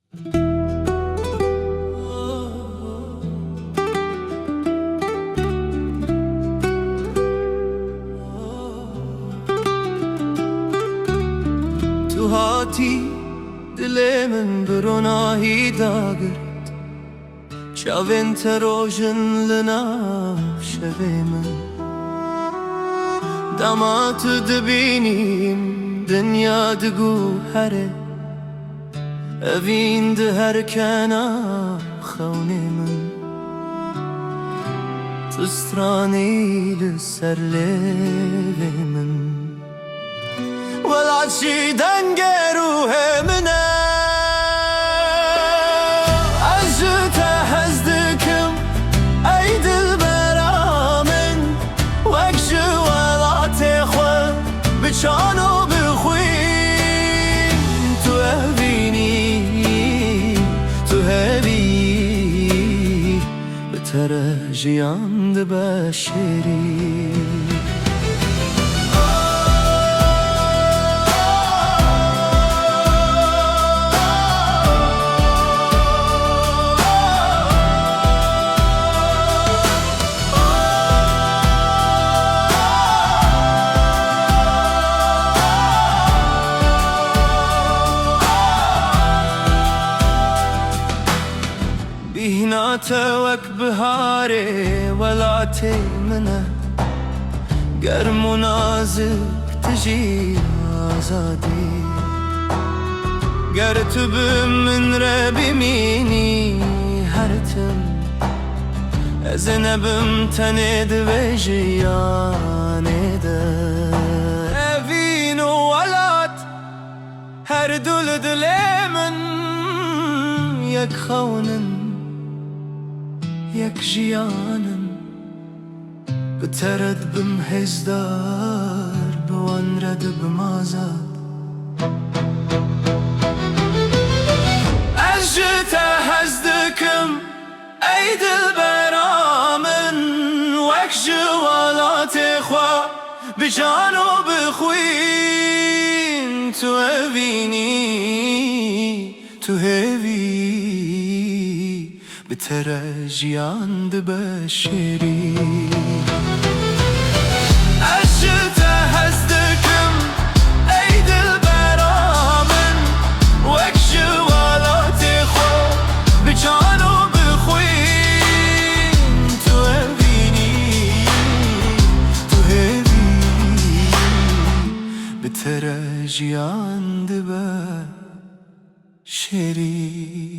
تو هاتی دل من بروناهی داگرت شاوین تروجن لناف شوی من دامات دبینیم دنیا دگو هره اوین ده هر کنا خونی من تسترانی لسر لیوی من ولا شي دنگروه منه عجت هزدكم ای دل برامن وکش ولا تخوه بچانو بخوین تو هبینی تو هبی بتر جیان ده بشری بيناتك بهاري ولا تيمنه قرم ونازك تجي آزادي قرتب من ربي ميني هرتم زنبم تند بجياني ده افين ولات هر دول دلمن يك خونن یک جیانم بترد بم هزدار بوان رد بم آزاد از جت هزدکم ای دل برامن وک جوالات خوا بجانو بخوین تو اوینی تو هوی بتر جیان ده بشری عشت هزدکم ای دل برامن وک جوالات خو بجانو بخوین تو هبینی تو هبی بتر جیان ده بشری